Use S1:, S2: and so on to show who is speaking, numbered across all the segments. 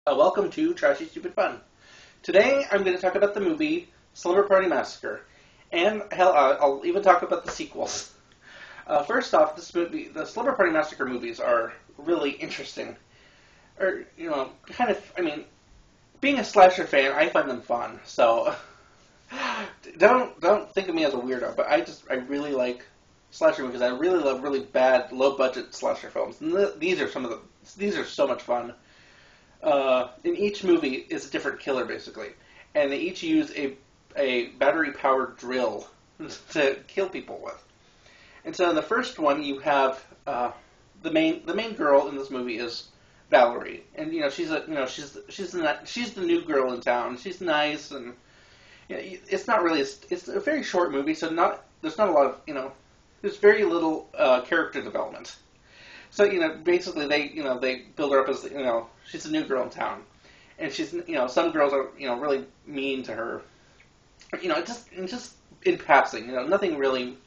S1: Welcome to Trashy Stupid Fun. Today I'm going to talk about the movie Slumber Party Massacre, and hell, I'll even talk about the sequels. First off, the Slumber Party Massacre movies are really interesting. Being a slasher fan, I find them fun. So don't think of me as a weirdo, but I really like slasher movies. I really love really bad, low budget slasher films. And these are so much fun. In each movie is a different killer, basically, and they each use a battery-powered drill to kill people with. And so in the first one, you have the main girl in this movie is Valerie, and she's the new girl in town. She's nice, and it's a very short movie, so there's not a lot of there's very little character development. So basically they build her up as she's a new girl in town, and she's some girls are really mean to her, just in passing, nothing really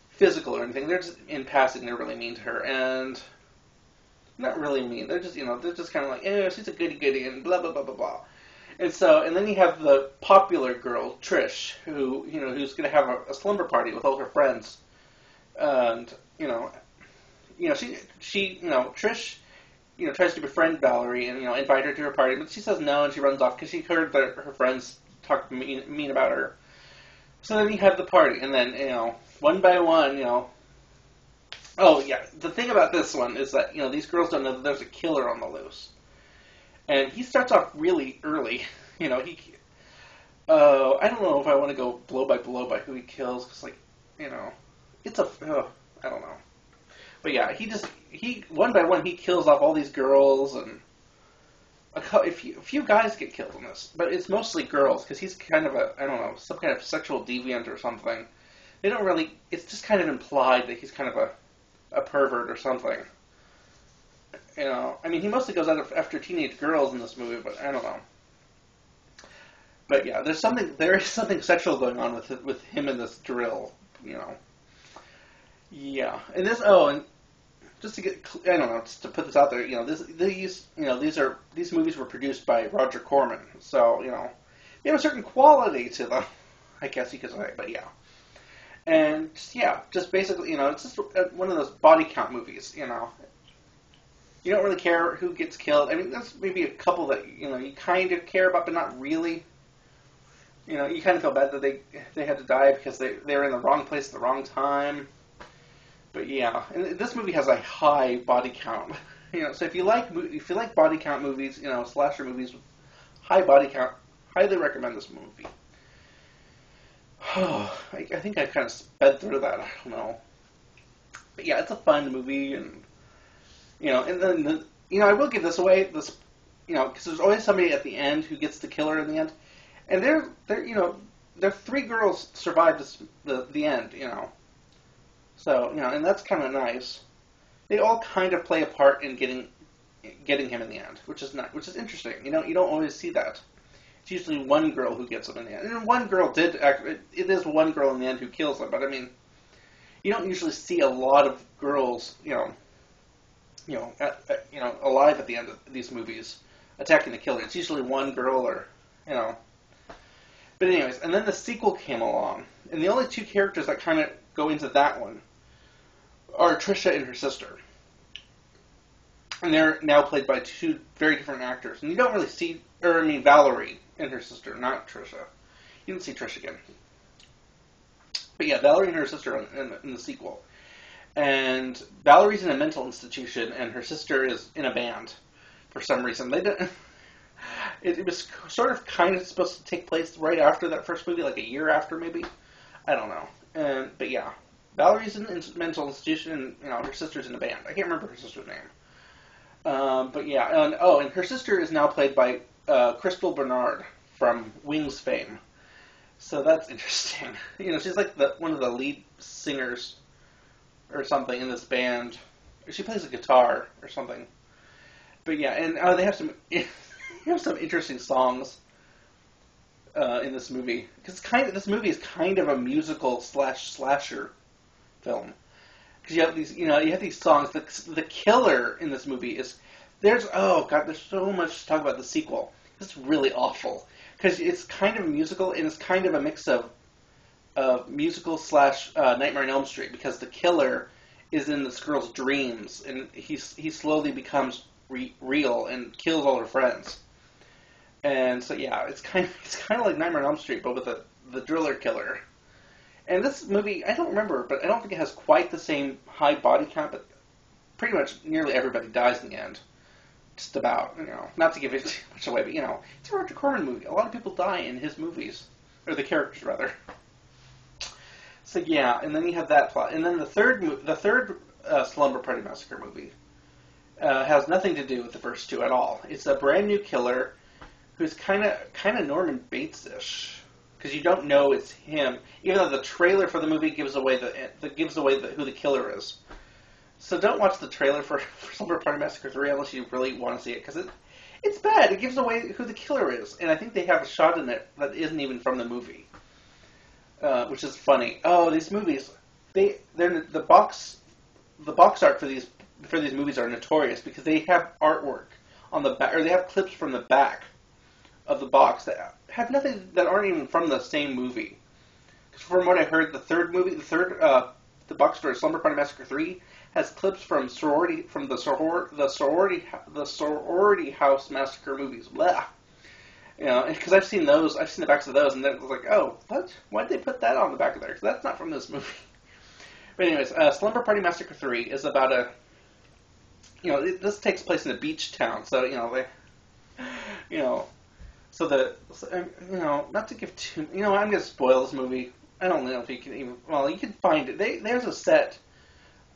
S1: physical or anything. They're just in passing. They're really mean to her, and not really mean. They're just they're just kind of like, she's a goody goody and blah blah blah blah blah. And then you have the popular girl Trish, who's going to have a slumber party with all her friends, and Trish, tries to befriend Valerie and, invite her to her party, but she says no and she runs off because she heard that her friends talk mean about her. So then you have the party, and then, one by one, oh yeah, the thing about this one is that, these girls don't know that there's a killer on the loose. And he starts off really early, I don't know if I want to go blow by who he kills, because, I don't know. But yeah, he one by one he kills off all these girls, and a few guys get killed in this, but it's mostly girls because he's kind of some kind of sexual deviant or something. They don't really. It's just kind of implied that he's kind of a pervert or something. He mostly goes after teenage girls in this movie, but I don't know. But yeah, there is something sexual going on with him in this drill, Yeah, and just to just to put this out there, these movies were produced by Roger Corman, so they have a certain quality to them, I guess you could say. But yeah, and just basically, it's just one of those body count movies. You don't really care who gets killed. There's maybe a couple that you kind of care about, but not really. You kind of feel bad that they had to die because they were in the wrong place at the wrong time. But yeah, and this movie has a high body count. So if you like body count movies, slasher movies with high body count, highly recommend this movie. I think I kind of sped through that. I don't know, but yeah, it's a fun movie, and and then I will give this away. Because there's always somebody at the end who gets the killer in the end, and they're three girls survive the end. So, and that's kind of nice. They all kind of play a part in getting him in the end, which is interesting. You don't always see that. It's usually one girl who gets him in the end. And one girl did it is one girl in the end who kills him, but you don't usually see a lot of girls, alive at the end of these movies attacking the killer. It's usually one girl But anyways, and then the sequel came along, and the only two characters that kind of go into that one are Trisha and her sister. And they're now played by two very different actors. And you don't really see, Valerie and her sister, not Trisha. You don't see Trisha again. But yeah, Valerie and her sister in the sequel. And Valerie's in a mental institution, and her sister is in a band for some reason. They didn't. It was sort of kind of supposed to take place right after that first movie, like a year after maybe. I don't know. But yeah. Valerie's in a mental institution, and her sister's in a band. I can't remember her sister's name. But yeah, and her sister is now played by Crystal Bernard from Wings fame. So that's interesting. She's like one of the lead singers or something in this band. She plays a guitar or something. But yeah, and they have some some interesting songs in this movie, because this movie is kind of a musical slasher film, because you have these songs. The killer in this movie is Oh god, there's so much to talk about the sequel. It's really awful because it's kind of a musical and it's kind of a mix of musical slash Nightmare on Elm Street because the killer is in this girl's dreams and he slowly becomes real and kills all her friends. And so yeah, it's kind of like Nightmare on Elm Street but with the driller killer. And this movie, I don't remember, but I don't think it has quite the same high body count, but pretty much nearly everybody dies in the end. Just about, not to give it too much away, but, it's a Roger Corman movie. A lot of people die in his movies. Or the characters, rather. So, yeah, and then you have that plot. And then the third Slumber Party Massacre movie has nothing to do with the first two at all. It's a brand new killer who's kind of Norman Bates-ish. Because you don't know it's him, even though the trailer for the movie gives away who the killer is. So don't watch the trailer for Slumber Party Massacre 3 unless you really want to see it, because it's bad. It gives away who the killer is, and I think they have a shot in it that isn't even from the movie, which is funny. Oh, these movies, the box art for these movies are notorious because they have artwork on the back, or they have clips from the back of the box that have nothing, that aren't even from the same movie. Because from what I heard, the box for Slumber Party Massacre 3 has clips from the sorority house massacre movies. Blah. Because I've seen the backs of those, and then it was like, oh, what? Why did they put that on the back of there? Because that's not from this movie. But anyways, Slumber Party Massacre 3 is about this takes place in a beach town, so not to give too, I'm gonna spoil this movie. I don't know if you can even, well, you can find it. There's a set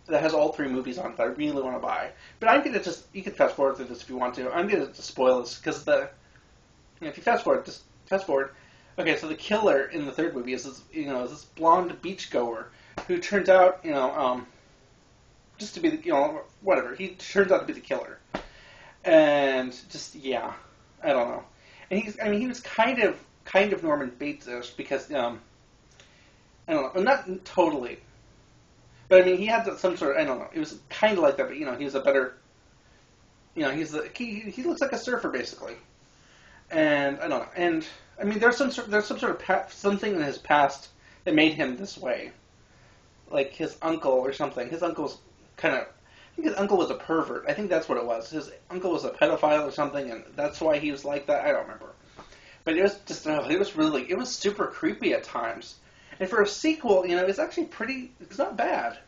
S1: that has all three movies on it that I really want to buy. But I'm going to you can fast forward through this if you want to. I'm going to spoil this because if you fast forward, just fast forward. Okay, so the killer in the third movie is this blonde beachgoer who turns out, just to be whatever. He turns out to be the killer. And just, yeah, I don't know. And he was kind of Norman Bates-ish because, I don't know, not totally. But he had some sort of, I don't know, it was kind of like that, but he was a better, he looks like a surfer basically. And I don't know, and there's some sort of something in his past that made him this way. Like his uncle or something. His uncle's I think his uncle was a pervert. I think that's what it was. His uncle was a pedophile or something, and that's why he was like that. I don't remember. But it was just, it was super creepy at times. And for a sequel, it's actually it's not bad.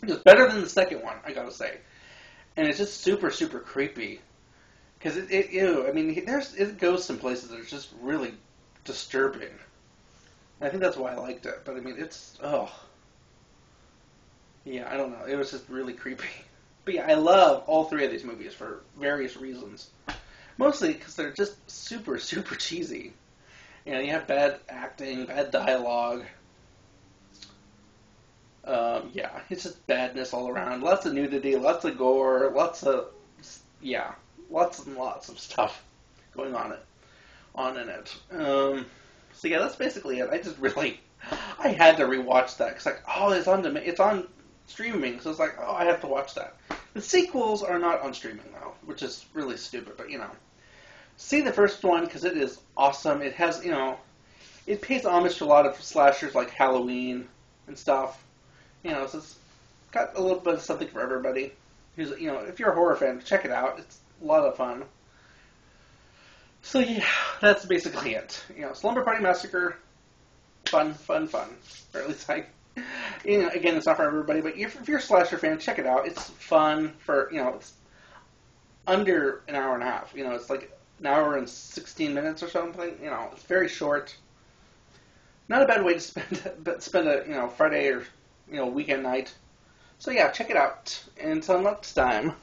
S1: It was better than the second one, I gotta say. And it's just super, super creepy. Because it goes some places that are just really disturbing. And I think that's why I liked it. But yeah, I don't know. It was just really creepy. But yeah, I love all three of these movies for various reasons. Mostly because they're just super, super cheesy. You have bad acting, bad dialogue. Yeah, it's just badness all around. Lots of nudity, lots of gore, lots and lots of stuff going on in it. So yeah, that's basically it. I had to rewatch that because it's on streaming, so it's like, oh, I have to watch that. The sequels are not on streaming though, which is really stupid, but see the first one because it is awesome. It has, it pays homage to a lot of slashers like Halloween and stuff. So it's got a little bit of something for everybody. Who's, if you're a horror fan, check it out. It's a lot of fun. So yeah, that's basically it. Slumber Party Massacre, fun. Or at least again, it's not for everybody, but if you're a slasher fan, check it out. It's fun for, it's under an hour and a half. It's like an hour and 16 minutes or something. It's very short. Not a bad way to spend a Friday or weekend night. So yeah, check it out. Until next time.